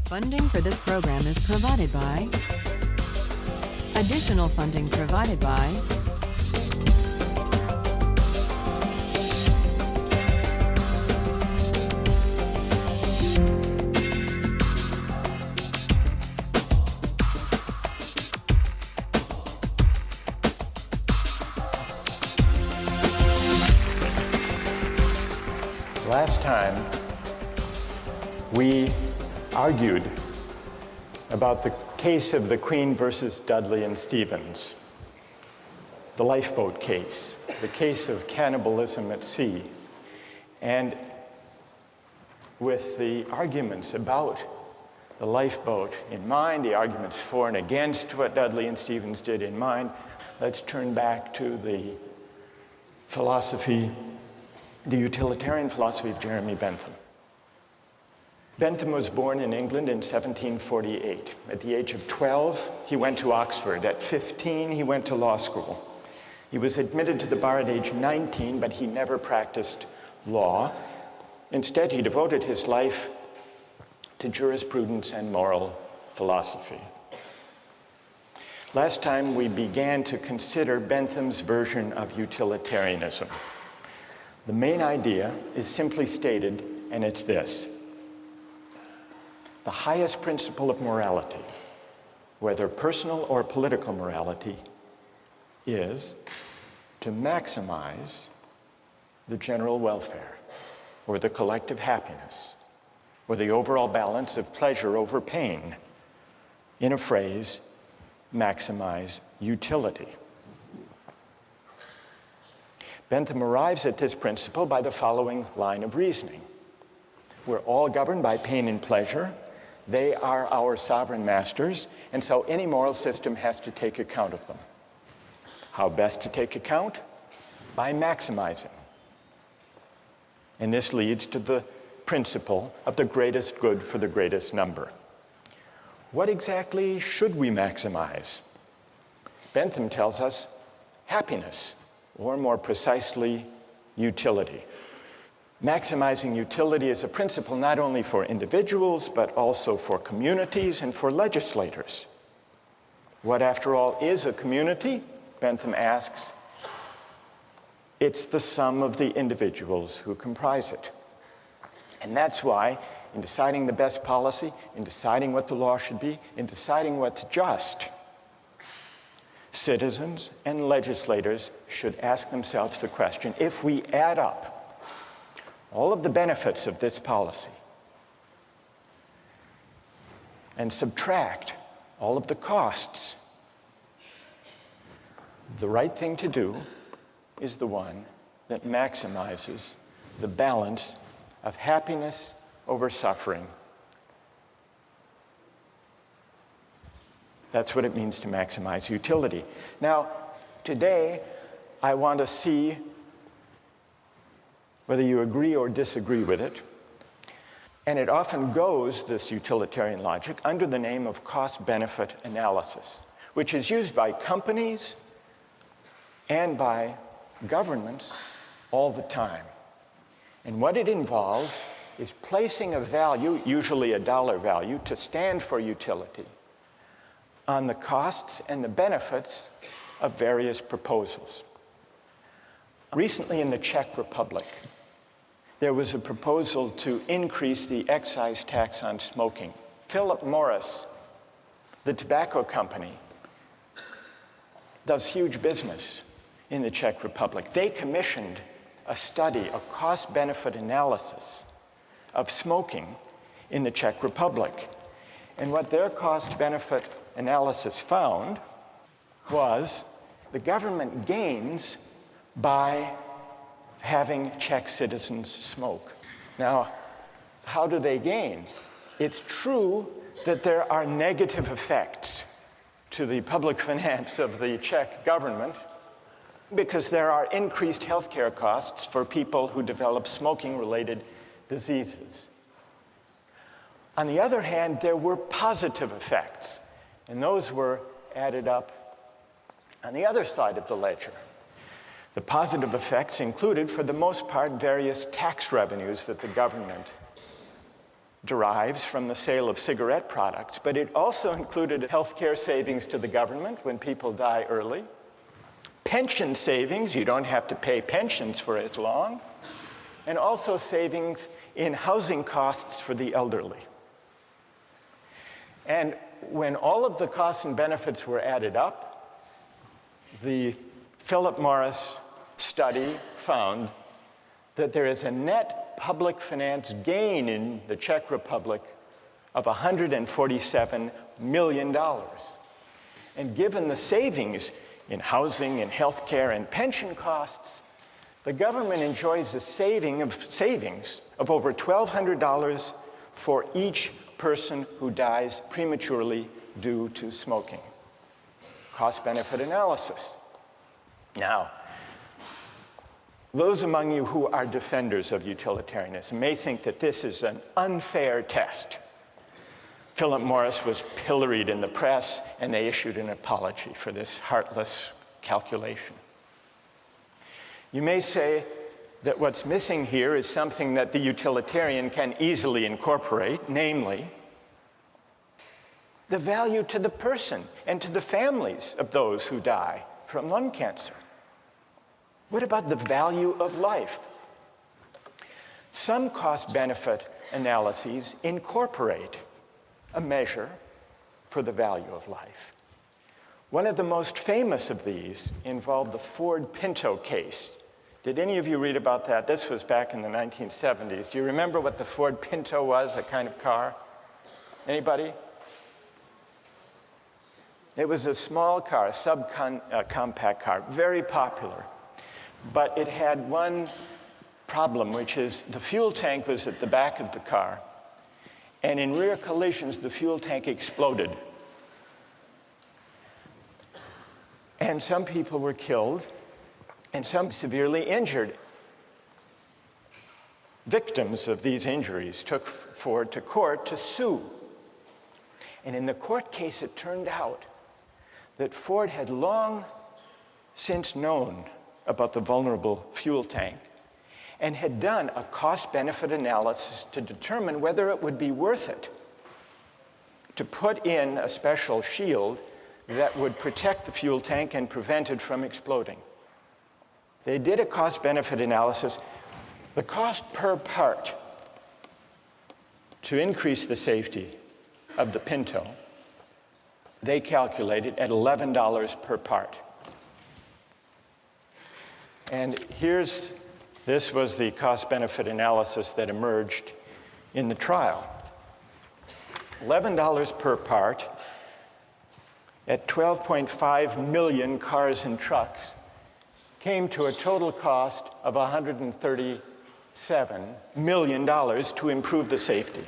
Funding for this program is provided by... Additional funding provided by... Last time, we argued about the case of the Queen versus Dudley and Stevens, the lifeboat case, the case of cannibalism at sea. And with the arguments about the lifeboat in mind, the arguments for and against what Dudley and Stevens did in mind, let's turn back to the philosophy, the utilitarian philosophy of Jeremy Bentham. Bentham was born in England in 1748. At the age of 12, he went to Oxford. At 15, he went to law school. He was admitted to the bar at age 19, but he never practiced law. Instead, he devoted his life to jurisprudence and moral philosophy. Last time, we began to consider Bentham's version of utilitarianism. The main idea is simply stated, and it's this. The highest principle of morality, whether personal or political morality, is to maximize the general welfare, or the collective happiness, or the overall balance of pleasure over pain. In a phrase, maximize utility. Bentham arrives at this principle by the following line of reasoning. We're all governed by pain and pleasure. They are our sovereign masters, and so any moral system has to take account of them. How best to take account? By maximizing. And this leads to the principle of the greatest good for the greatest number. What exactly should we maximize? Bentham tells us happiness, or more precisely, utility. Maximizing utility is a principle not only for individuals, but also for communities and for legislators. What, after all, is a community? Bentham asks. It's the sum of the individuals who comprise it. And that's why, in deciding the best policy, in deciding what the law should be, in deciding what's just, citizens and legislators should ask themselves the question, if we add up all of the benefits of this policy and subtract all of the costs, the right thing to do is the one that maximizes the balance of happiness over suffering. That's what it means to maximize utility. Now, today, I want to see whether you agree or disagree with it. And it often goes, this utilitarian logic, under the name of cost-benefit analysis, which is used by companies and by governments all the time. And what it involves is placing a value, usually a dollar value, to stand for utility, on the costs and the benefits of various proposals. Recently in the Czech Republic, there was a proposal to increase the excise tax on smoking. Philip Morris, the tobacco company, does huge business in the Czech Republic. They commissioned a study, a cost-benefit analysis of smoking in the Czech Republic. And what their cost-benefit analysis found was the government gains by having Czech citizens smoke. Now, how do they gain? It's true that there are negative effects to the public finance of the Czech government because there are increased healthcare costs for people who develop smoking-related diseases. On the other hand, there were positive effects, and those were added up on the other side of the ledger. The positive effects included, for the most part, various tax revenues that the government derives from the sale of cigarette products, but it also included healthcare savings to the government when people die early, pension savings, you don't have to pay pensions for as long, and also savings in housing costs for the elderly. And when all of the costs and benefits were added up, the Philip Morris study found that there is a net public finance gain in the Czech Republic of $147 million. And given the savings in housing and healthcare and pension costs, the government enjoys a savings of over $1,200 for each person who dies prematurely due to smoking. Cost-benefit analysis. Now, those among you who are defenders of utilitarianism may think that this is an unfair test. Philip Morris was pilloried in the press, and they issued an apology for this heartless calculation. You may say that what's missing here is something that the utilitarian can easily incorporate, namely, the value to the person and to the families of those who die from lung cancer. What about the value of life? Some cost-benefit analyses incorporate a measure for the value of life. One of the most famous of these involved the Ford Pinto case. Did any of you read about that? This was back in the 1970s. Do you remember what the Ford Pinto was, a kind of car? Anybody? It was a small car, a subcompact car, very popular. But it had one problem, which is the fuel tank was at the back of the car. And in rear collisions, the fuel tank exploded. And some people were killed, and some severely injured. Victims of these injuries took Ford to court to sue. And in the court case, it turned out that Ford had long since known about the vulnerable fuel tank and had done a cost-benefit analysis to determine whether it would be worth it to put in a special shield that would protect the fuel tank and prevent it from exploding. They did a cost-benefit analysis. The cost per part to increase the safety of the Pinto, they calculated at $11 per part. And this was the cost-benefit analysis that emerged in the trial. $11 per part at 12.5 million cars and trucks came to a total cost of $137 million to improve the safety.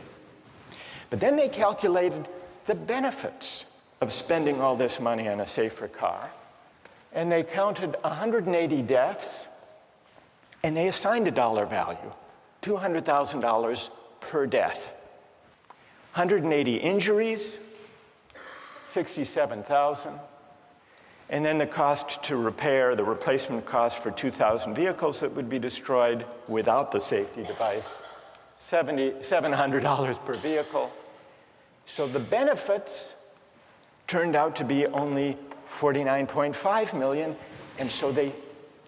But then they calculated the benefits of spending all this money on a safer car, and they counted 180 deaths, and they assigned a dollar value, $200,000 per death. 180 injuries, $67,000. And then the cost to repair, the replacement cost for 2,000 vehicles that would be destroyed without the safety device, $700 per vehicle. So the benefits turned out to be only $49.5 million, and so they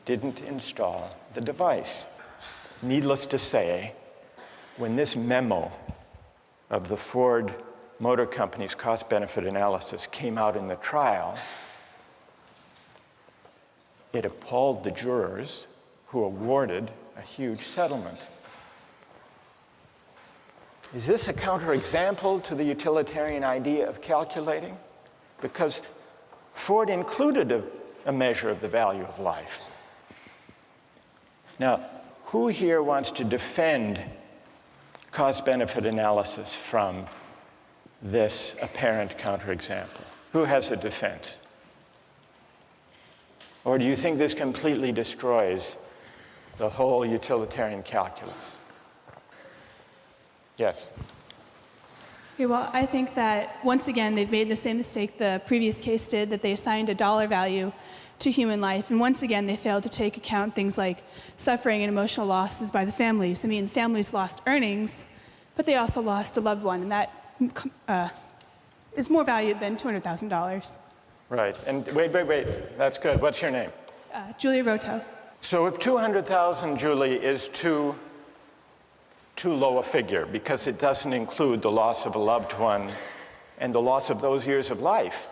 didn't install the device. Needless to say, when this memo of the Ford Motor Company's cost-benefit analysis came out in the trial, it appalled the jurors who awarded a huge settlement. Is this a counterexample to the utilitarian idea of calculating? Because Ford included a measure of the value of life. Now, who here wants to defend cost-benefit analysis from this apparent counterexample? Who has a defense? Or do you think this completely destroys the whole utilitarian calculus? Yes? Okay, well, I think that, once again, they've made the same mistake the previous case did, that they assigned a dollar value to human life. And once again, they failed to take account things like suffering and emotional losses by the families. I mean, families lost earnings, but they also lost a loved one, and that is more valued than $200,000. Right. And wait. That's good. What's your name? Julia Roto. So if 200,000, Julie, is too low a figure because it doesn't include the loss of a loved one and the loss of those years of life,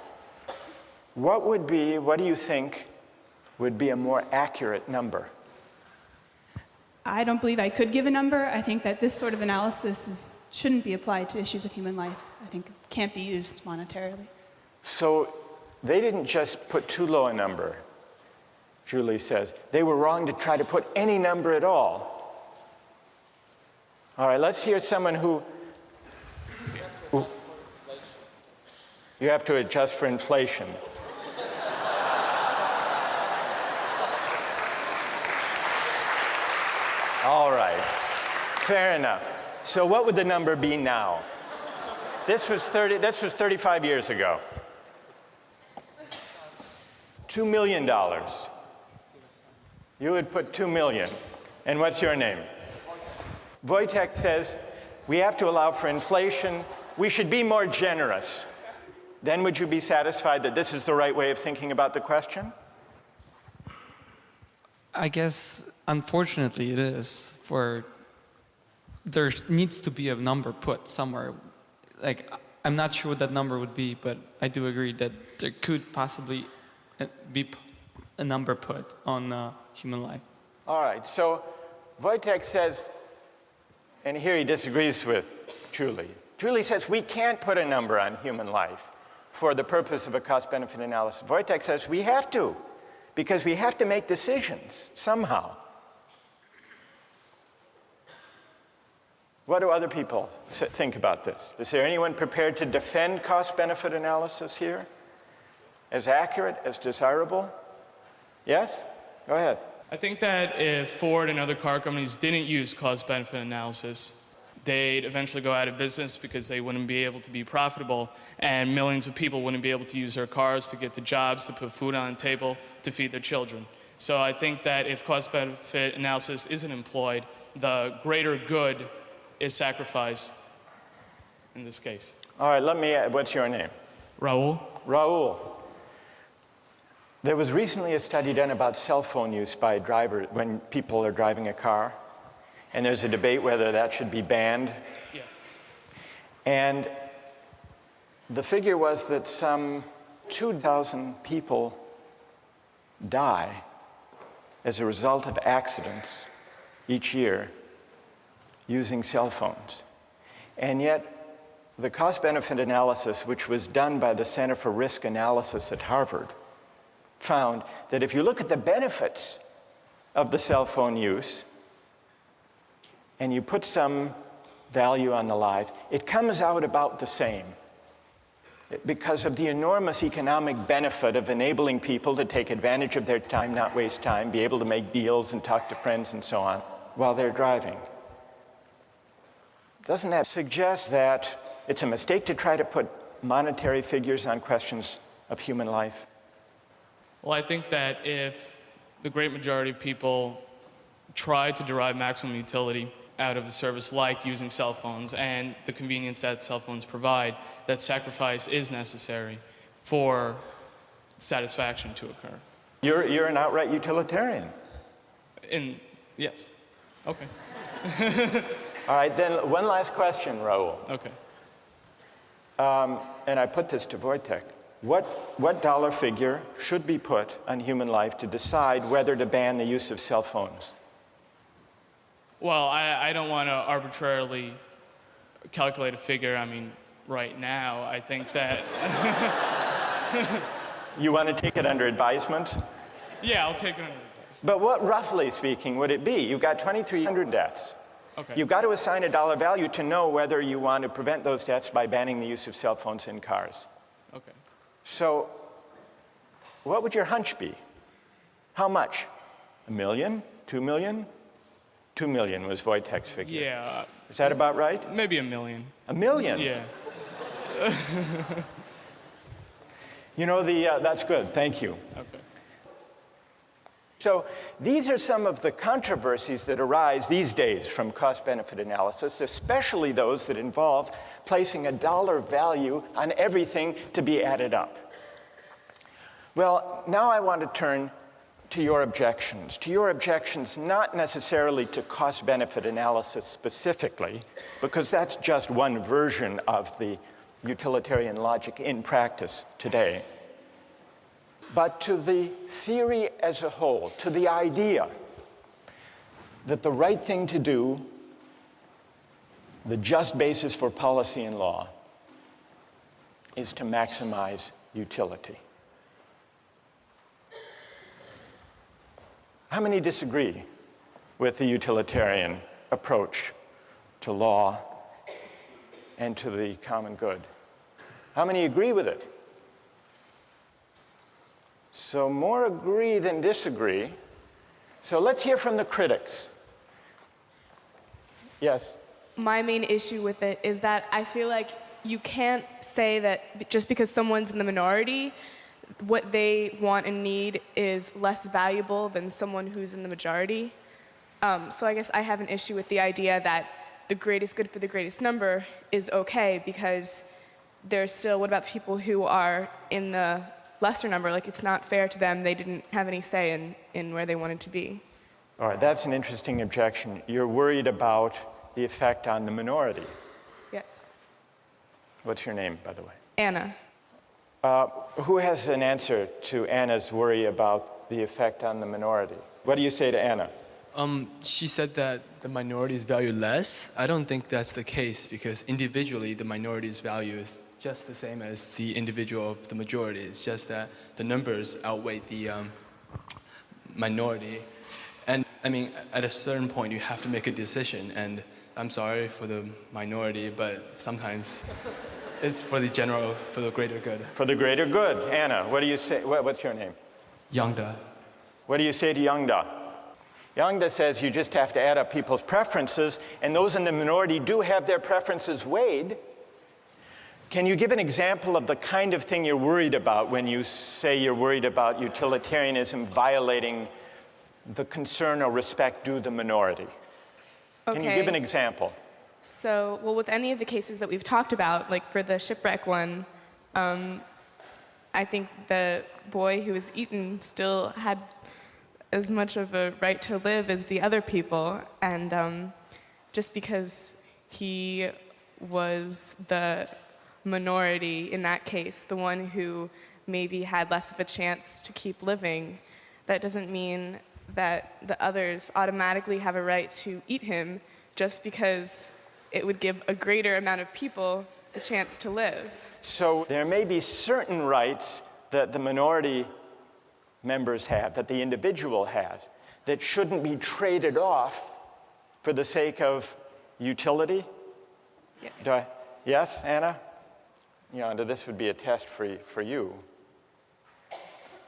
what do you think would be a more accurate number? I don't believe I could give a number. I think that this sort of analysis shouldn't be applied to issues of human life. I think it can't be used monetarily. So they didn't just put too low a number, Julie says. They were wrong to try to put any number at all. All right, let's hear someone who... You have to adjust for inflation. All right, fair enough. So what would the number be now? This was 35 years ago. $2 million. You would put 2 million. And what's your name? Wojtek says, we have to allow for inflation. We should be more generous. Then would you be satisfied that this is the right way of thinking about the question? I guess, unfortunately, it is. There needs to be a number put somewhere. Like, I'm not sure what that number would be, but I do agree that there could possibly be a number put on human life. All right, so Wojtek says, and here he disagrees with Julie. Julie says we can't put a number on human life for the purpose of a cost-benefit analysis. Wojtek says we have to, because we have to make decisions somehow. What do other people think about this? Is there anyone prepared to defend cost-benefit analysis here? As accurate, as desirable? Yes? Go ahead. I think that if Ford and other car companies didn't use cost-benefit analysis, they'd eventually go out of business because they wouldn't be able to be profitable, and millions of people wouldn't be able to use their cars to get to jobs, to put food on the table, to feed their children. So I think that if cost-benefit analysis isn't employed, the greater good is sacrificed in this case. All right, what's your name? Raul? Raul. There was recently a study done about cell phone use by drivers when people are driving a car, and there's a debate whether that should be banned. Yeah. And the figure was that some 2,000 people die as a result of accidents each year using cell phones. And yet, the cost-benefit analysis, which was done by the Center for Risk Analysis at Harvard, found that if you look at the benefits of the cell phone use and you put some value on the life, it comes out about the same because of the enormous economic benefit of enabling people to take advantage of their time, not waste time, be able to make deals and talk to friends and so on while they're driving. Doesn't that suggest that it's a mistake to try to put monetary figures on questions of human life? Well, I think that if the great majority of people try to derive maximum utility out of a service like using cell phones and the convenience that cell phones provide, that sacrifice is necessary for satisfaction to occur. You're an outright utilitarian. Yes. Okay. All right, then one last question, Raul. Okay. And I put this to Wojtek. What dollar figure should be put on human life to decide whether to ban the use of cell phones? Well, I don't want to arbitrarily calculate a figure. I mean, right now, I think that... You want to take it under advisement? Yeah, I'll take it under advisement. But what, roughly speaking, would it be? You've got 2,300 deaths. Okay. You've got to assign a dollar value to know whether you want to prevent those deaths by banning the use of cell phones in cars. Okay. So, what would your hunch be? How much? $1 million? $2 million? $2 million was Wojtek's figure. Yeah. Is that about right? Maybe $1 million. $1 million? Yeah. You know, that's good. Thank you. Okay. So these are some of the controversies that arise these days from cost-benefit analysis, especially those that involve placing a dollar value on everything to be added up. Well, now I want to turn to your objections not necessarily to cost-benefit analysis specifically, because that's just one version of the utilitarian logic in practice today, but to the theory as a whole, to the idea that the right thing to do, the just basis for policy and law, is to maximize utility. How many disagree with the utilitarian approach to law and to the common good? How many agree with it? So more agree than disagree. So let's hear from the critics. Yes? My main issue with it is that I feel like you can't say that just because someone's in the minority, what they want and need is less valuable than someone who's in the majority. So I guess I have an issue with the idea that the greatest good for the greatest number is okay, because there's still, what about the people who are in the lesser number? Like, it's not fair to them. They didn't have any say in where they wanted to be. All right, that's an interesting objection. You're worried about the effect on the minority. Yes. What's your name, by the way? Anna. Who has an answer to Anna's worry about the effect on the minority? What do you say to Anna? She said that the minorities value less. I don't think that's the case, because individually the minority's value is just the same as the individual of the majority. It's just that the numbers outweigh the minority. And I mean, at a certain point you have to make a decision, and I'm sorry for the minority, but sometimes it's for the general, for the greater good. For the greater good. Anna, what do you say? What's your name? Yangda. What do you say to Yangda? Yangda says you just have to add up people's preferences, and those in the minority do have their preferences weighed. Can you give an example of the kind of thing you're worried about when you say you're worried about utilitarianism violating the concern or respect due the minority? Okay. Can you give an example? So, well, with any of the cases that we've talked about, like for the shipwreck one, I think the boy who was eaten still had as much of a right to live as the other people, and just because he was the minority in that case, the one who maybe had less of a chance to keep living, that doesn't mean that the others automatically have a right to eat him just because it would give a greater amount of people the chance to live. So there may be certain rights that the minority members have, that the individual has, that shouldn't be traded off for the sake of utility? Yes. Yes, Anna? Yonda, this would be a test for you.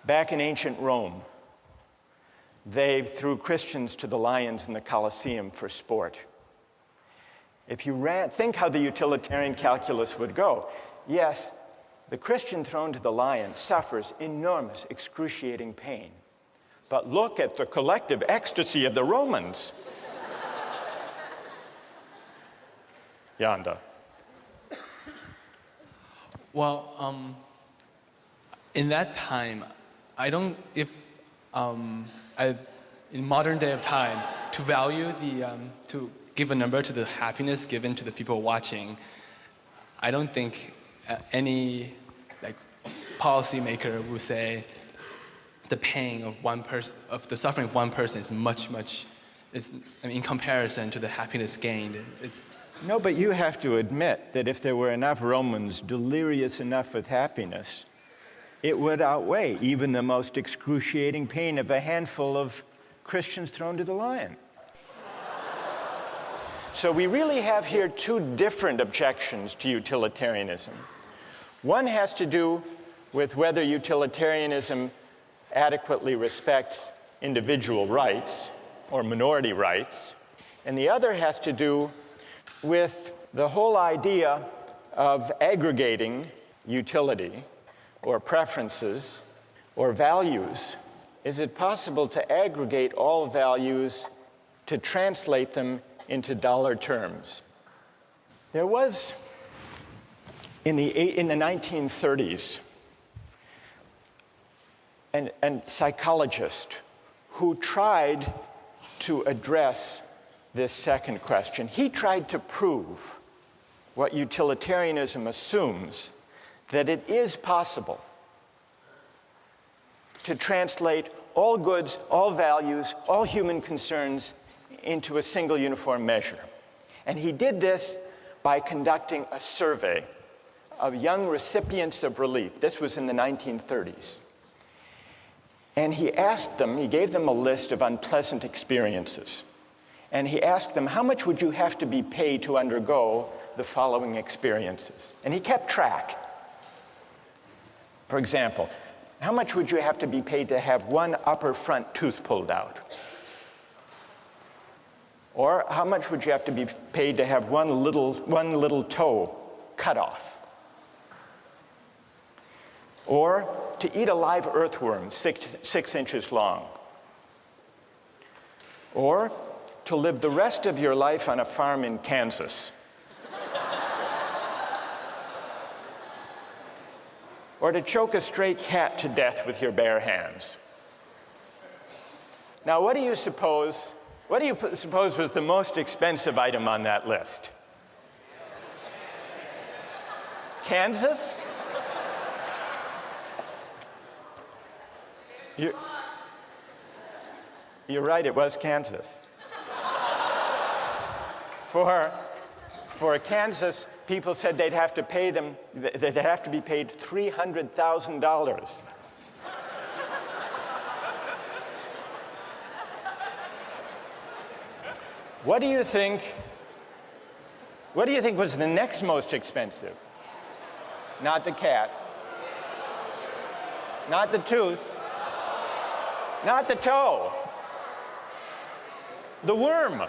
Back in ancient Rome, they threw Christians to the lions in the Colosseum for sport. If you think how the utilitarian calculus would go. Yes, the Christian thrown to the lion suffers enormous, excruciating pain. But look at the collective ecstasy of the Romans. Yonda. Well, in that time, I don't, in modern day of time, to value to give a number to the happiness given to the people watching, I don't think any policymaker would say the pain of one person, of the suffering of one person is much, in comparison to the happiness gained. No, but you have to admit that if there were enough Romans delirious enough with happiness, it would outweigh even the most excruciating pain of a handful of Christians thrown to the lion. So we really have here two different objections to utilitarianism. One has to do with whether utilitarianism adequately respects individual rights or minority rights, and the other has to do with the whole idea of aggregating utility or preferences or values is it possible to aggregate all values to translate them into dollar terms? There was, in the 1930s, a psychologist who tried to address this second question. He tried to prove what utilitarianism assumes, that it is possible to translate all goods, all values, all human concerns into a single uniform measure. And he did this by conducting a survey of young recipients of relief. This was in the 1930s. And he gave them a list of unpleasant experiences. And he asked them, how much would you have to be paid to undergo the following experiences? And he kept track. For example, how much would you have to be paid to have one upper front tooth pulled out? Or how much would you have to be paid to have one little toe cut off? Or to eat a live earthworm 6 inches long? Or to live the rest of your life on a farm in Kansas? Or to choke a stray cat to death with your bare hands? Now, what do you suppose was the most expensive item on that list? Kansas? You're right, it was Kansas. For Kansas, people said they'd have to be paid $300,000. What do you think was the next most expensive? Not the cat. Not the tooth. Not the toe. The worm.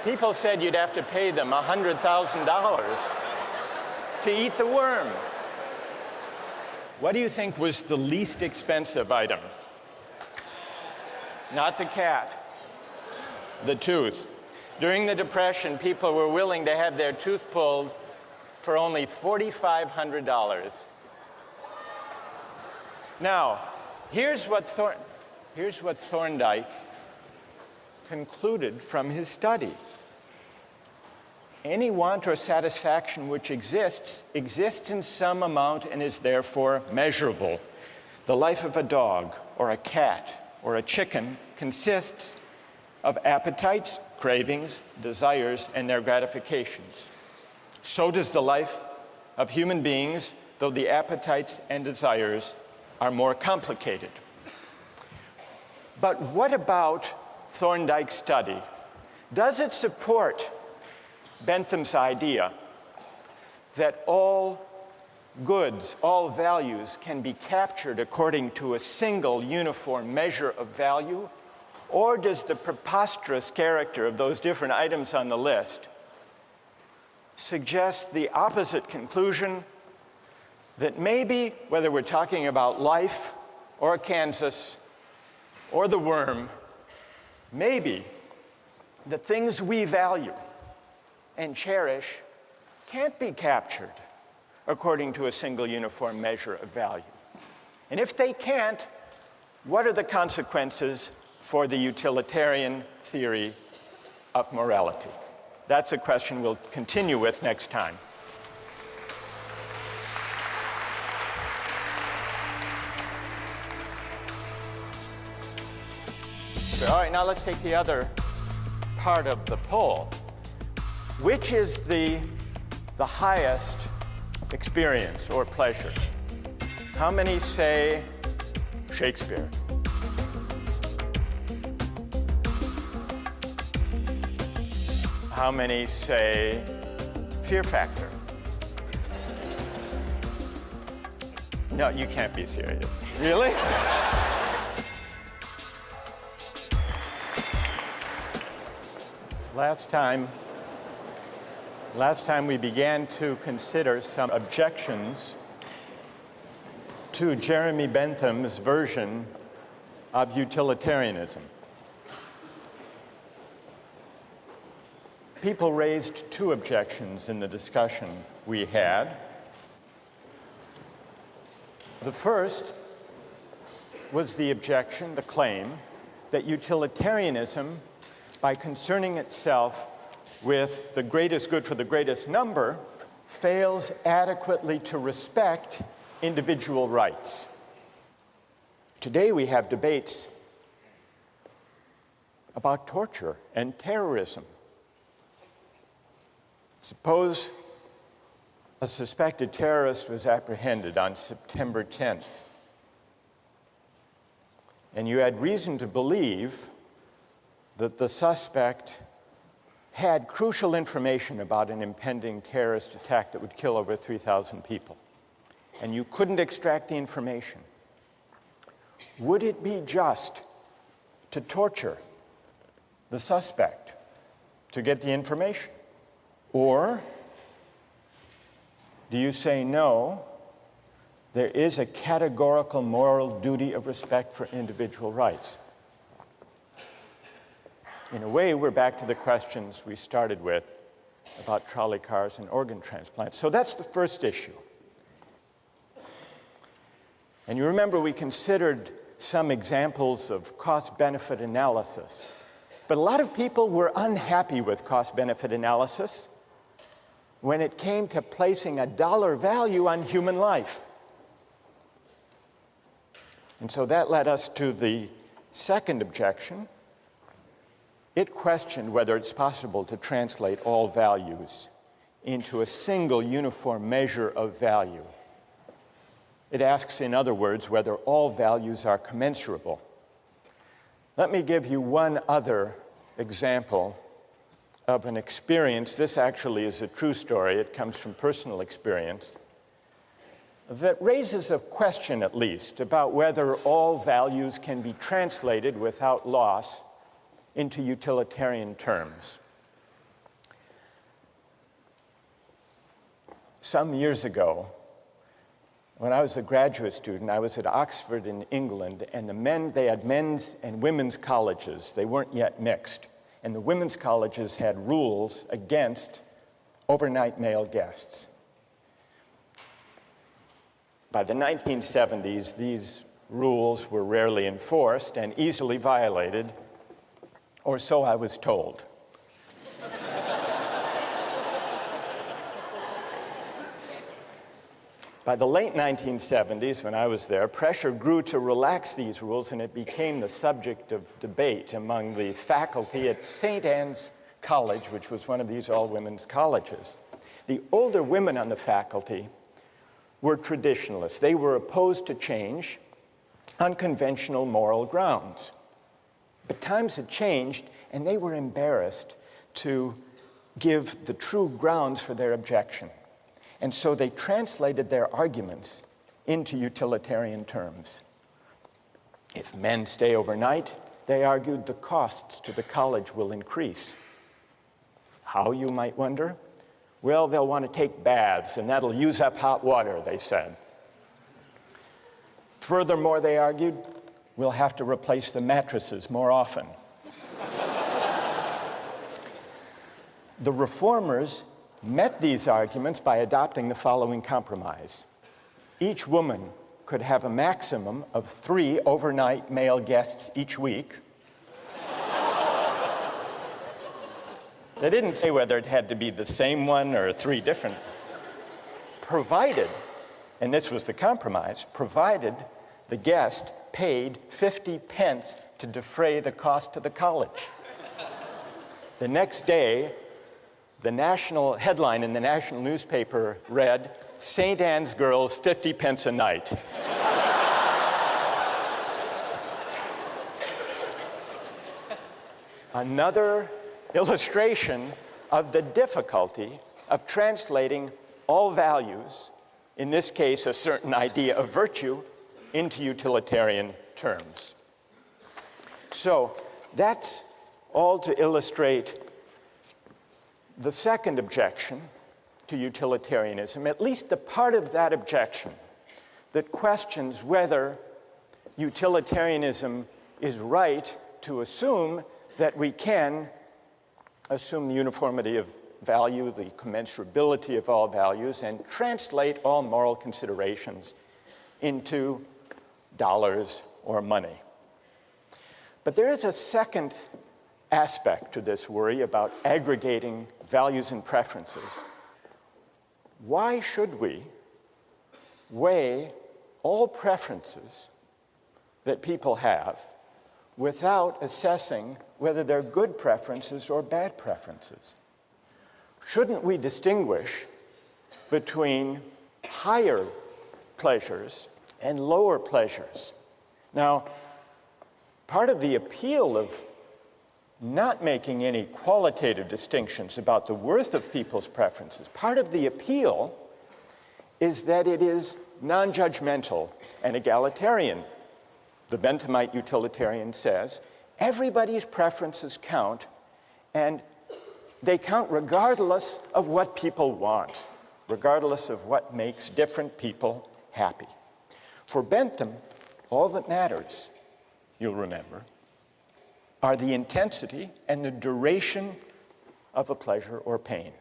People said you'd have to pay them $100,000 to eat the worm. What do you think was the least expensive item? Not the cat, the tooth. During the Depression, people were willing to have their tooth pulled for only $4,500. Now, here's what Thorndike concluded from his study. Any want or satisfaction which exists in some amount and is therefore measurable. The life of a dog or a cat or a chicken consists of appetites, cravings, desires, and their gratifications. So does the life of human beings, though the appetites and desires are more complicated. But what about Thorndike's study? Does it support Bentham's idea that all goods, all values can be captured according to a single uniform measure of value? Or does the preposterous character of those different items on the list suggest the opposite conclusion, that maybe, whether we're talking about life or Kansas or the worm, maybe the things we value and cherish can't be captured according to a single uniform measure of value? And if they can't, what are the consequences for the utilitarian theory of morality? That's a question we'll continue with next time. All right, now let's take the other part of the poll. Which is the highest experience or pleasure? How many say Shakespeare? How many say Fear Factor? No, you can't be serious. Really? Last time we began to consider some objections to Jeremy Bentham's version of utilitarianism. People raised two objections in the discussion we had. The first was the objection, the claim, that utilitarianism, by concerning itself with the greatest good for the greatest number, fails adequately to respect individual rights. Today we have debates about torture and terrorism. Suppose a suspected terrorist was apprehended on September 10th, and you had reason to believe that the suspect had crucial information about an impending terrorist attack that would kill over 3,000 people, and you couldn't extract the information. Would it be just to torture the suspect to get the information? Or do you say, no, there is a categorical moral duty of respect for individual rights? In a way, we're back to the questions we started with about trolley cars and organ transplants. So that's the first issue. And you remember we considered some examples of cost-benefit analysis. But a lot of people were unhappy with cost-benefit analysis when it came to placing a dollar value on human life. And so that led us to the second objection. It questioned whether it's possible to translate all values into a single uniform measure of value. It asks, in other words, whether all values are commensurable. Let me give you one other example of an experience. This actually is a true story. It comes from personal experience that raises a question, at least, about whether all values can be translated without loss into utilitarian terms. Some years ago, when I was a graduate student, I was at Oxford in England, and they had men's and women's colleges. They weren't yet mixed. And the women's colleges had rules against overnight male guests. By the 1970s, these rules were rarely enforced and easily violated, or so I was told. By the late 1970s, when I was there, pressure grew to relax these rules, and it became the subject of debate among the faculty at St. Anne's College, which was one of these all-women's colleges. The older women on the faculty were traditionalists. They were opposed to change on conventional moral grounds. But times had changed, and they were embarrassed to give the true grounds for their objection. And so they translated their arguments into utilitarian terms. If men stay overnight, they argued, the costs to the college will increase. How, you might wonder? Well, they'll want to take baths, and that'll use up hot water, they said. Furthermore, they argued, we'll have to replace the mattresses more often. The reformers met these arguments by adopting the following compromise. Each woman could have a maximum of 3 overnight male guests each week. They didn't say whether it had to be the same one or 3 different, provided, and this was the compromise, provided the guest paid 50 pence to defray the cost to the college. The next day, the national headline in the national newspaper read, St. Anne's girls 50 pence a night. Another illustration of the difficulty of translating all values, in this case a certain idea of virtue, into utilitarian terms. So that's all to illustrate the second objection to utilitarianism, at least the part of that objection that questions whether utilitarianism is right to assume that we can assume the uniformity of value, the commensurability of all values, and translate all moral considerations into dollars or money. But there is a second aspect to this worry about aggregating values and preferences. Why should we weigh all preferences that people have without assessing whether they're good preferences or bad preferences? Shouldn't we distinguish between higher pleasures and lower pleasures? Now, part of the appeal of not making any qualitative distinctions about the worth of people's preferences, part of the appeal is that it is non-judgmental and egalitarian. The Benthamite utilitarian says, everybody's preferences count, and they count regardless of what people want, regardless of what makes different people happy. For Bentham, all that matters, you'll remember, are the intensity and the duration of a pleasure or pain.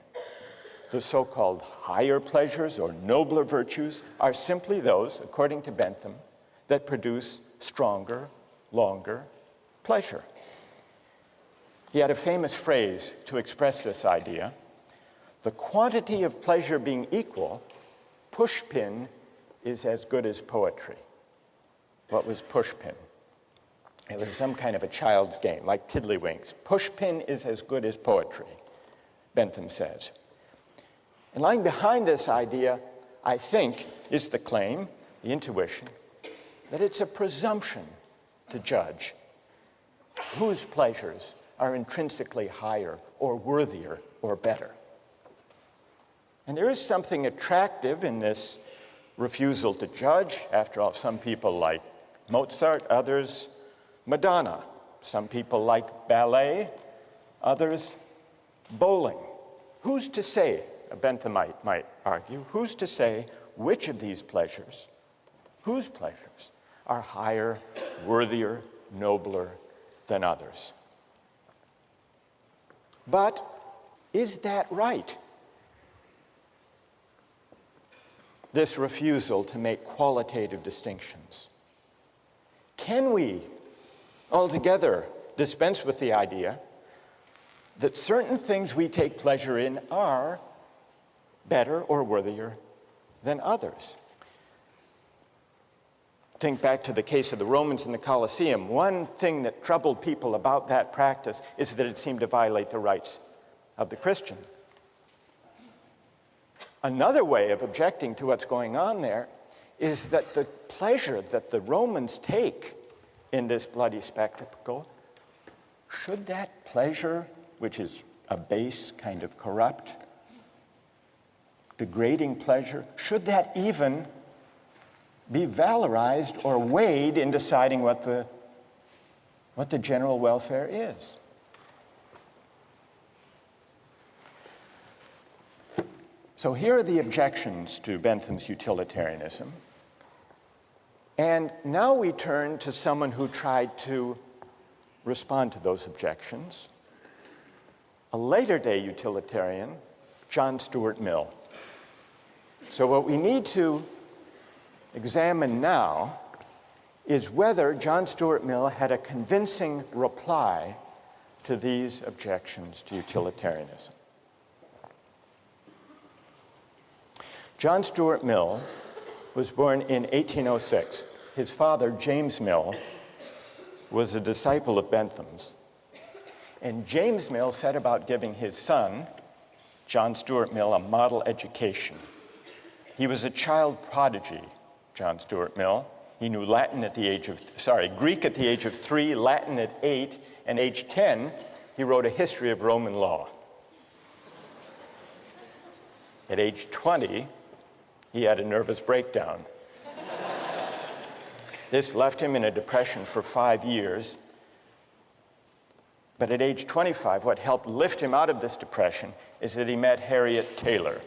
The so-called higher pleasures or nobler virtues are simply those, according to Bentham, that produce stronger, longer pleasure. He had a famous phrase to express this idea: the quantity of pleasure being equal, pushpin is as good as poetry. What was pushpin? It was some kind of a child's game, like tiddlywinks. Pushpin is as good as poetry, Bentham says. And lying behind this idea, I think, is the claim, the intuition, that it's a presumption to judge whose pleasures are intrinsically higher or worthier or better. And there is something attractive in this refusal to judge. After all, some people like Mozart, others Madonna. Some people like ballet, others bowling. Who's to say, a Benthamite might argue, who's to say which of these pleasures, whose pleasures, are higher, worthier, nobler than others? But is that right? This refusal to make qualitative distinctions. Can we altogether dispense with the idea that certain things we take pleasure in are better or worthier than others? Think back to the case of the Romans in the Colosseum. One thing that troubled people about that practice is that it seemed to violate the rights of the Christian. Another way of objecting to what's going on there is that the pleasure that the Romans take in this bloody spectacle, should that pleasure, which is a base, kind of corrupt, degrading pleasure, should that even be valorized or weighed in deciding what the general welfare is? So here are the objections to Bentham's utilitarianism. And now we turn to someone who tried to respond to those objections, a later-day utilitarian, John Stuart Mill. So what we need to examine now is whether John Stuart Mill had a convincing reply to these objections to utilitarianism. John Stuart Mill was born in 1806. His father, James Mill, was a disciple of Bentham's. And James Mill set about giving his son, John Stuart Mill, a model education. He was a child prodigy, John Stuart Mill. He knew Greek at the age of 3, Latin at 8, and age 10, he wrote a history of Roman law. At age 20, he had a nervous breakdown. This left him in a depression for 5 years. But at age 25, what helped lift him out of this depression is that he met Harriet Taylor.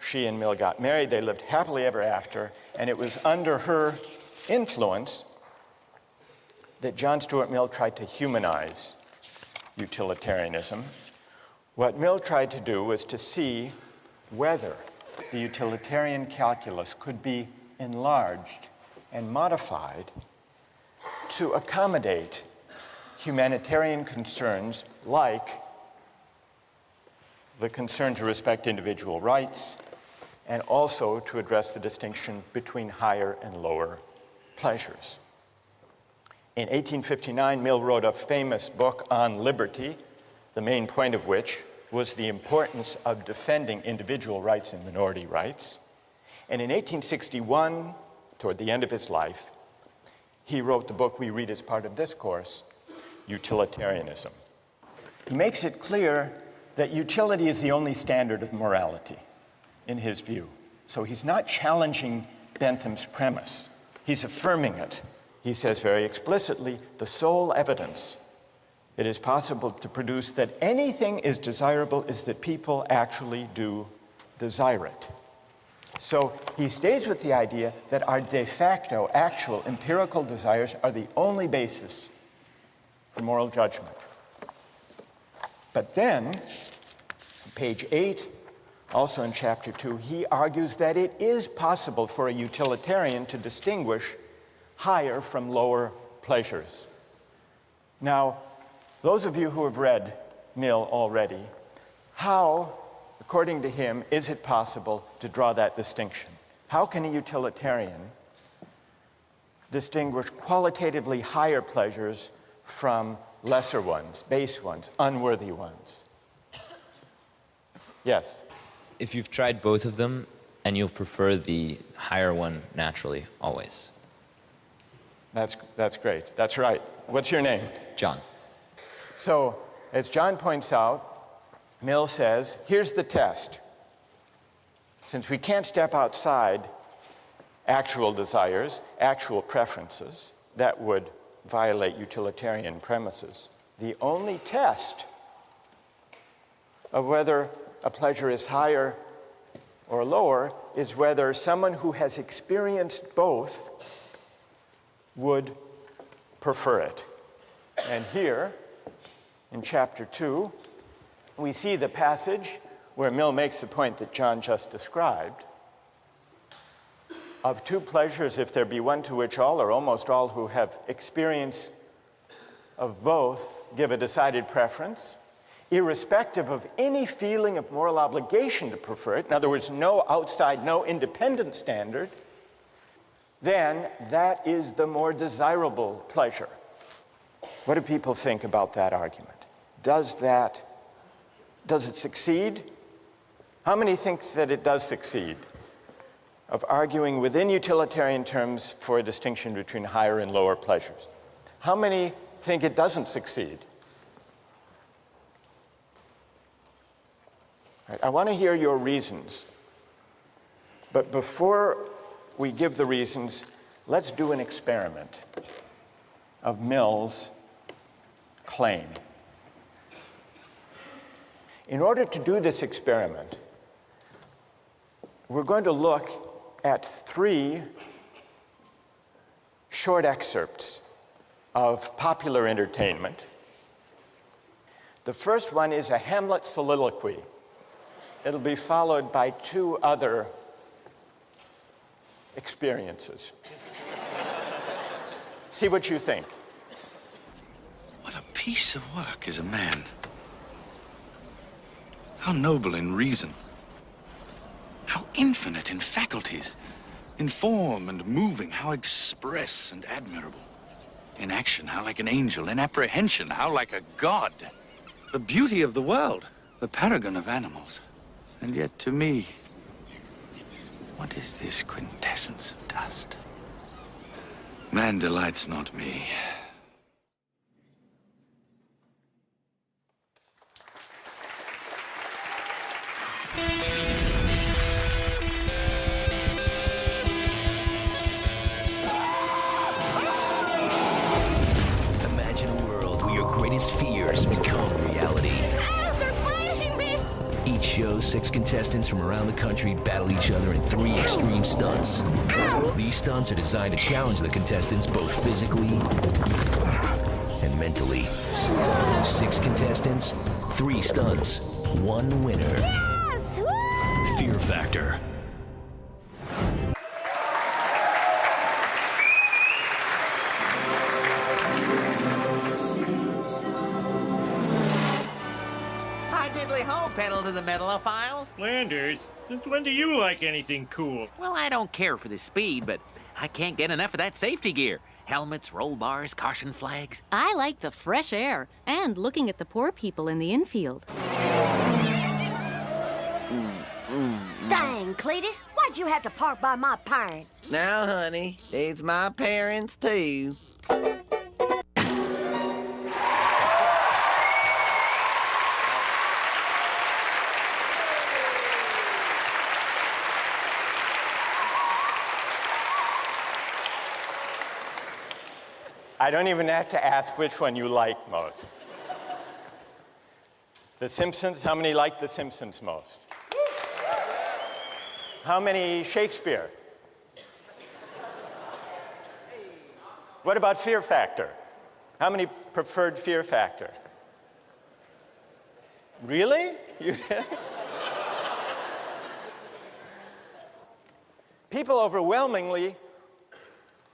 she and Mill got married. They lived happily ever after, and it was under her influence that John Stuart Mill tried to humanize utilitarianism. What Mill tried to do was to see whether the utilitarian calculus could be enlarged and modified to accommodate humanitarian concerns like the concern to respect individual rights, and also to address the distinction between higher and lower pleasures. In 1859, Mill wrote a famous book on liberty, the main point of which was the importance of defending individual rights and minority rights. And in 1861, toward the end of his life, he wrote the book we read as part of this course, Utilitarianism. He makes it clear that utility is the only standard of morality, in his view. So he's not challenging Bentham's premise. He's affirming it. He says very explicitly, the sole evidence it is possible to produce that anything is desirable is that people actually do desire it. So he stays with the idea that our de facto, actual, empirical desires are the only basis for moral judgment. But then, page 8, also in chapter 2, he argues that it is possible for a utilitarian to distinguish higher from lower pleasures. Now, those of you who have read Mill already, how, according to him, is it possible to draw that distinction? How can a utilitarian distinguish qualitatively higher pleasures from lesser ones, base ones, unworthy ones? Yes? If you've tried both of them, and you'll prefer the higher one naturally, always. That's great. That's right. What's your name? John. So, as John points out, Mill says, here's the test. Since we can't step outside actual desires, actual preferences, that would violate utilitarian premises. The only test of whether a pleasure is higher or lower is whether someone who has experienced both would prefer it. And here, in chapter 2, we see the passage where Mill makes the point that John just described. Of two pleasures, if there be one to which all or almost all who have experience of both give a decided preference, irrespective of any feeling of moral obligation to prefer it, in other words, no outside, no independent standard, then that is the more desirable pleasure. What do people think about that argument? Does it succeed? How many think that it does succeed? Of arguing within utilitarian terms for a distinction between higher and lower pleasures. How many think it doesn't succeed? Right, I want to hear your reasons. But before we give the reasons, let's do an experiment of Mill's claim. In order to do this experiment, we're going to look at 3 short excerpts of popular entertainment. The first one is a Hamlet soliloquy. It'll be followed by 2 other experiences. See what you think. What a piece of work is a man. How noble in reason. How infinite in faculties. In form and moving, how express and admirable. In action, how like an angel. In apprehension, how like a god. The beauty of the world, the paragon of animals. And yet to me, what is this quintessence of dust? Man delights not me. Imagine a world where your greatest fears become reality. Ah, they're flashing me! Each show, 6 contestants from around the country battle each other in 3 extreme stunts. These stunts are designed to challenge the contestants both physically and mentally. 6 contestants, 3 stunts, 1 winner. Fear Factor. Pedal to the metalophiles. Landers, since when do you like anything cool? Well, I don't care for the speed, but I can't get enough of that safety gear. Helmets, roll bars, caution flags. I like the fresh air and looking at the poor people in the infield. Dang, Cletus, why'd you have to park by my parents? Now, honey, these my parents, too. I don't even have to ask which one you like most. The Simpsons, how many like The Simpsons most? How many Shakespeare? What about Fear Factor? How many preferred Fear Factor? Really? People overwhelmingly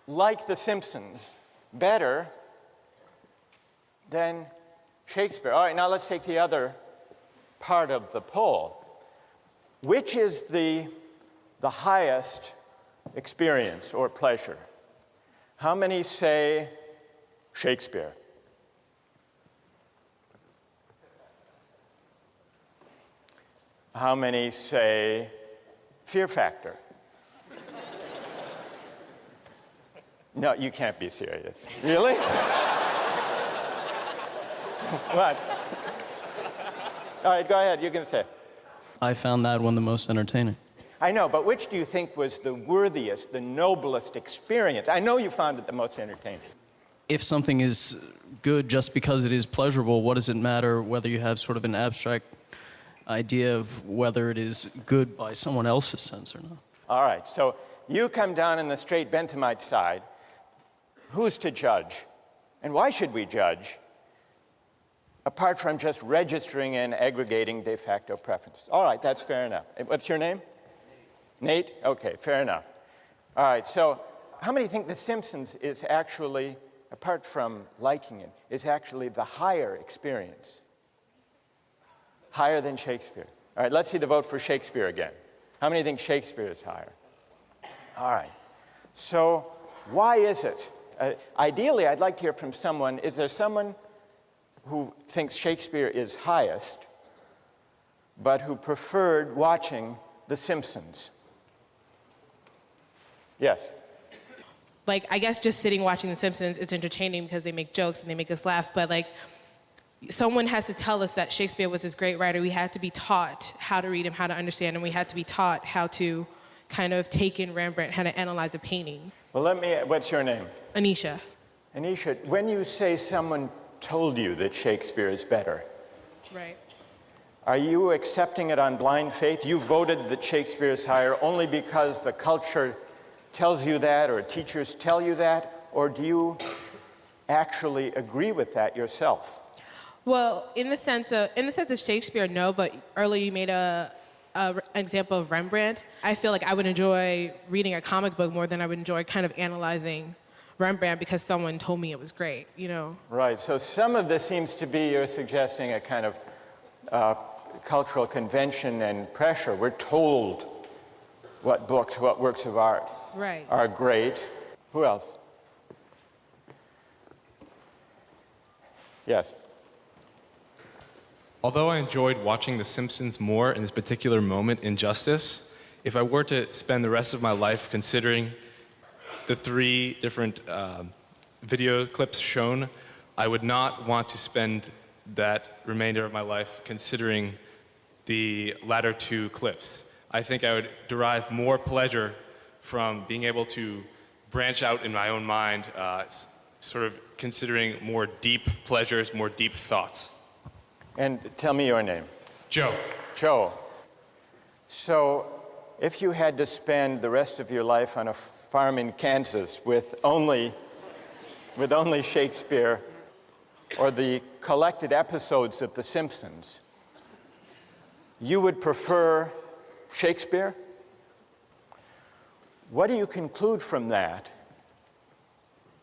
like The Simpsons better than Shakespeare. All right, now let's take the other part of the poll. Which is the highest experience or pleasure? How many say Shakespeare? How many say Fear Factor? No, you can't be serious. Really? What? All right, go ahead. You can say. I found that one the most entertaining. I know, but which do you think was the worthiest, the noblest experience? I know you found it the most entertaining. If something is good just because it is pleasurable, what does it matter whether you have sort of an abstract idea of whether it is good by someone else's sense or not? All right, so you come down in the straight Benthamite side. Who's to judge? And why should we judge? Apart from just registering and aggregating de facto preferences. All right, that's fair enough. What's your name? Nate? Okay, fair enough. All right, so how many think The Simpsons is actually, apart from liking it, is actually the higher experience? Higher than Shakespeare. All right, let's see the vote for Shakespeare again. How many think Shakespeare is higher? All right, so why is it? Ideally, I'd like to hear from someone. Is there someone who thinks Shakespeare is highest, but who preferred watching The Simpsons? Yes? Like, I guess just sitting watching The Simpsons, it's entertaining because they make jokes and they make us laugh, but like, someone has to tell us that Shakespeare was this great writer. We had to be taught how to read him, how to understand him. We had to be taught how to kind of take in Rembrandt, how to analyze a painting. Well, what's your name? Anisha. Anisha, when you say someone told you that Shakespeare is better, right, are you accepting it on blind faith? You voted that Shakespeare is higher only because the culture tells you that or teachers tell you that, or do you actually agree with that yourself? Well, in the sense of Shakespeare, no, but earlier you made an example of Rembrandt. I feel like I would enjoy reading a comic book more than I would enjoy kind of analyzing Rembrandt because someone told me it was great, you know? Right, so some of this seems to be, you're suggesting, a kind of cultural convention and pressure. We're told what books, what works of art are great. Who else? Yes. Although I enjoyed watching The Simpsons more in this particular moment in Justice, if I were to spend the rest of my life considering the 3 different video clips shown, I would not want to spend that remainder of my life considering the latter 2 clips. I think I would derive more pleasure from being able to branch out in my own mind, sort of considering more deep pleasures, more deep thoughts. And tell me your name. Joe. Joe. So if you had to spend the rest of your life on a farm in Kansas with only Shakespeare or the collected episodes of The Simpsons, you would prefer Shakespeare? What do you conclude from that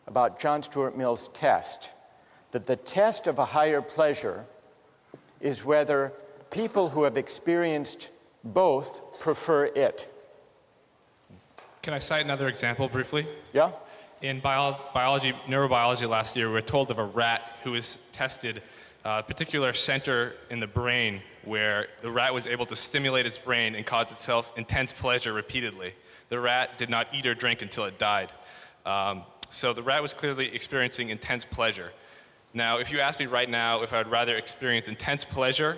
about John Stuart Mill's test? That the test of a higher pleasure is whether people who have experienced both prefer it. Can I cite another example briefly? Yeah? In neurobiology last year, we were told of a rat who was tested a particular center in the brain where the rat was able to stimulate its brain and cause itself intense pleasure repeatedly. The rat did not eat or drink until it died. So the rat was clearly experiencing intense pleasure. Now, if you ask me right now if I would rather experience intense pleasure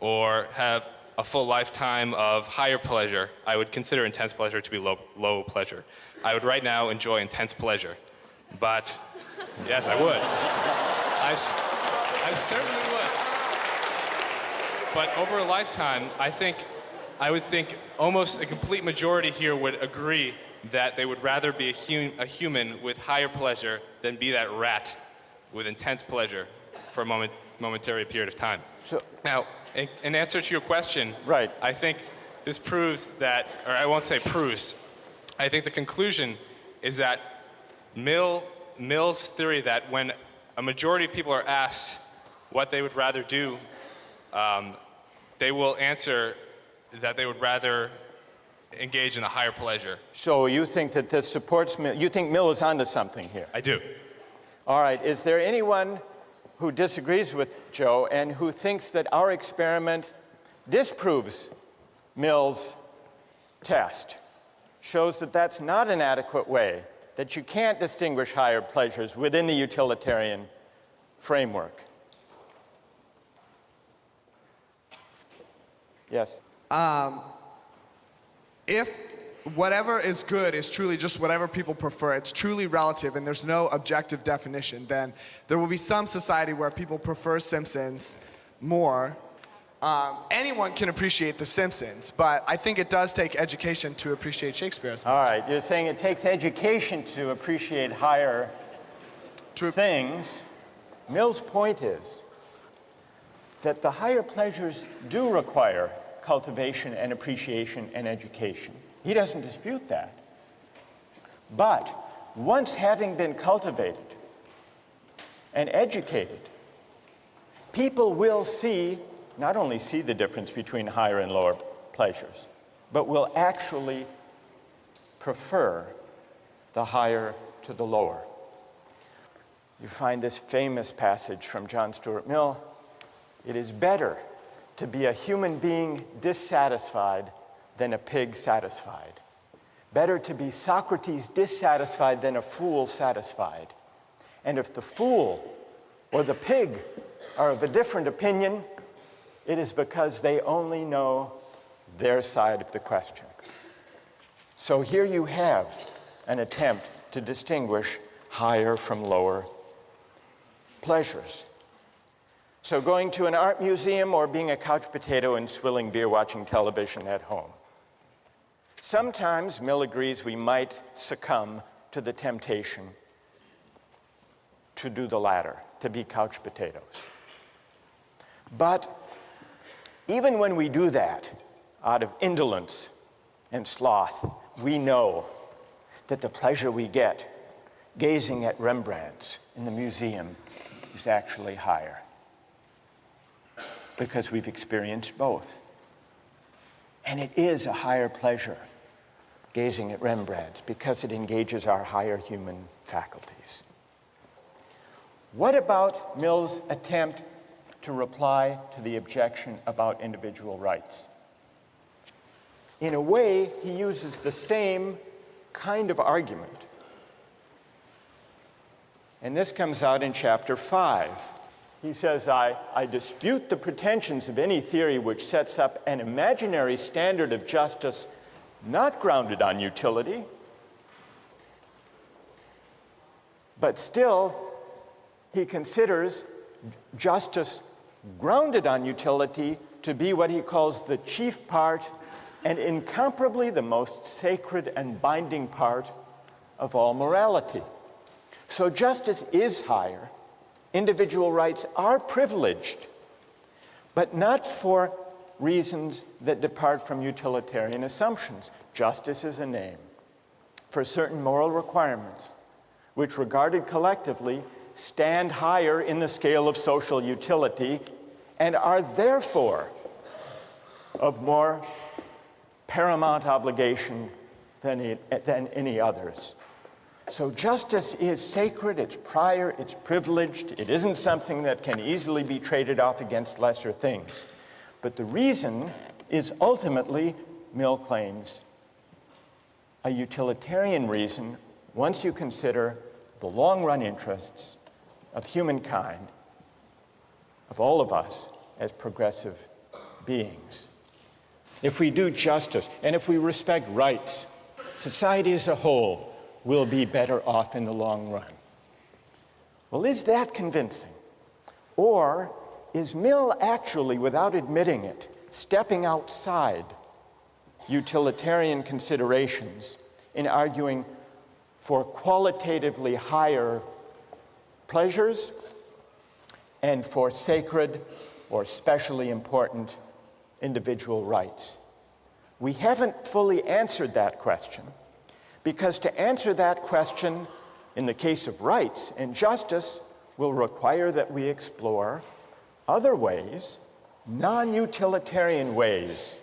or have a full lifetime of higher pleasure, I would consider intense pleasure to be low pleasure. I would right now enjoy intense pleasure. But, yes, I would. I certainly would. But over a lifetime, I would think almost a complete majority here would agree that they would rather be a human with higher pleasure than be that rat with intense pleasure for a momentary period of time. So, now, in answer to your question, right. I think this proves that, or I won't say proves, I think the conclusion is that Mill's theory that when a majority of people are asked what they would rather do, they will answer that they would rather engage in a higher pleasure. So you think that this supports Mill? You think Mill is onto something here? I do. All right. Is there anyone who disagrees with Joe and who thinks that our experiment disproves Mill's test, shows that that's not an adequate way, that you can't distinguish higher pleasures within the utilitarian framework? Yes? If whatever is good is truly just whatever people prefer, it's truly relative and there's no objective definition, then there will be some society where people prefer Simpsons more. Anyone can appreciate The Simpsons, but I think it does take education to appreciate Shakespeare as much. All right, you're saying it takes education to appreciate higher things. Mill's point is that the higher pleasures do require cultivation and appreciation and education. He doesn't dispute that. But once having been cultivated and educated, people will not only see the difference between higher and lower pleasures, but will actually prefer the higher to the lower. You find this famous passage from John Stuart Mill: "It is better to be a human being dissatisfied than a pig satisfied. Better to be Socrates dissatisfied than a fool satisfied. And if the fool or the pig are of a different opinion, it is because they only know their side of the question." So here you have an attempt to distinguish higher from lower pleasures. So going to an art museum or being a couch potato and swilling beer watching television at home. Sometimes, Mill agrees, we might succumb to the temptation to do the latter, to be couch potatoes. But even when we do that, out of indolence and sloth, we know that the pleasure we get gazing at Rembrandts in the museum is actually higher, because we've experienced both. And it is a higher pleasure gazing at Rembrandts because it engages our higher human faculties. What about Mill's attempt to reply to the objection about individual rights? In a way, he uses the same kind of argument. And this comes out in chapter 5. He says, I dispute the pretensions of any theory which sets up an imaginary standard of justice not grounded on utility, but still he considers justice grounded on utility to be what he calls the chief part and incomparably the most sacred and binding part of all morality. So justice is higher. Individual rights are privileged, but not for reasons that depart from utilitarian assumptions. Justice is a name for certain moral requirements, which regarded collectively stand higher in the scale of social utility and are therefore of more paramount obligation than any others. So justice is sacred, it's prior, it's privileged. It isn't something that can easily be traded off against lesser things. But the reason is ultimately, Mill claims, a utilitarian reason once you consider the long-run interests of humankind, of all of us as progressive beings. If we do justice and if we respect rights, society as a whole will be better off in the long run. Well, is that convincing? Or is Mill actually, without admitting it, stepping outside utilitarian considerations in arguing for qualitatively higher pleasures and for sacred or specially important individual rights? We haven't fully answered that question, because to answer that question in the case of rights and justice will require that we explore other ways, non-utilitarian ways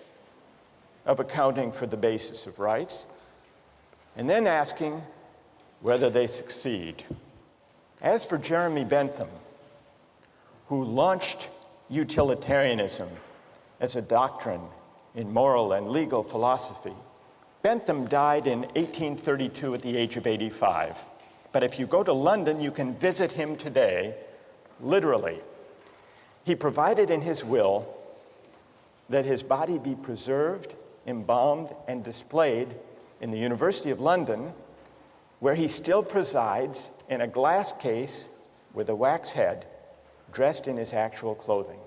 of accounting for the basis of rights, and then asking whether they succeed. As for Jeremy Bentham, who launched utilitarianism as a doctrine in moral and legal philosophy, Bentham died in 1832 at the age of 85. But if you go to London, you can visit him today, literally. He provided in his will that his body be preserved, embalmed, and displayed in the University of London, where he still presides in a glass case with a wax head, dressed in his actual clothing.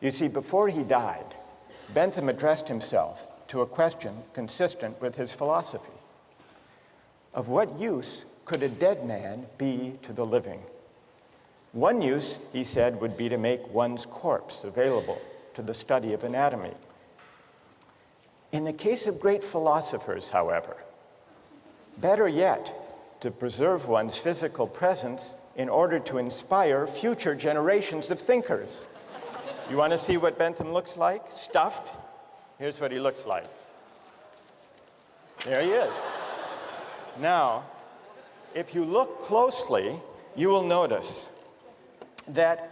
You see, before he died, Bentham addressed himself to a question consistent with his philosophy. Of what use could a dead man be to the living? One use, he said, would be to make one's corpse available to the study of anatomy. In the case of great philosophers, however, better yet, to preserve one's physical presence in order to inspire future generations of thinkers. You want to see what Bentham looks like? Stuffed? Here's what he looks like. There he is. Now, if you look closely, you will notice that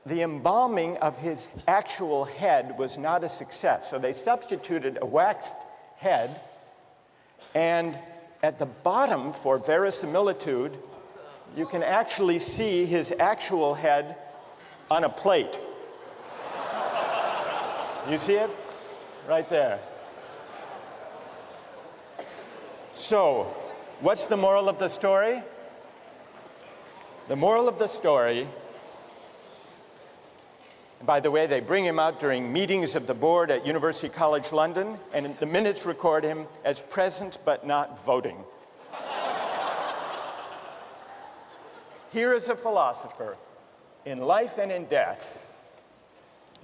the embalming of his actual head was not a success. So they substituted a waxed head, and at the bottom, for verisimilitude, you can actually see his actual head on a plate. You see it? Right there. So, what's the moral of the story? The moral of the story, by the way, they bring him out during meetings of the board at University College London, and the minutes record him as present but not voting. Here is a philosopher in life and in death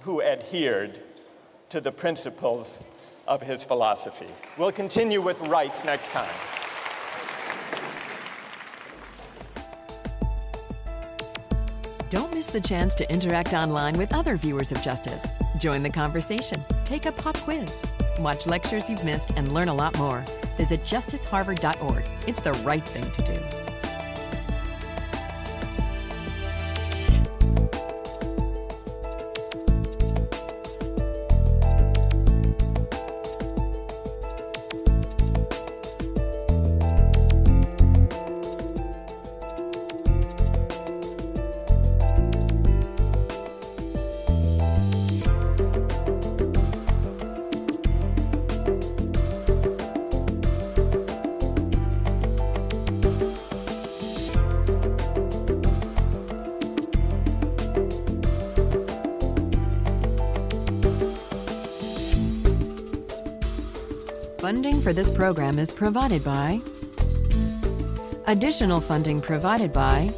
who adhered to the principles of his philosophy. We'll continue with rights next time. Don't miss the chance to interact online with other viewers of Justice. Join the conversation, take a pop quiz, watch lectures you've missed, and learn a lot more. Visit justiceharvard.org. It's the right thing to do. Funding for this program is provided by... Additional funding provided by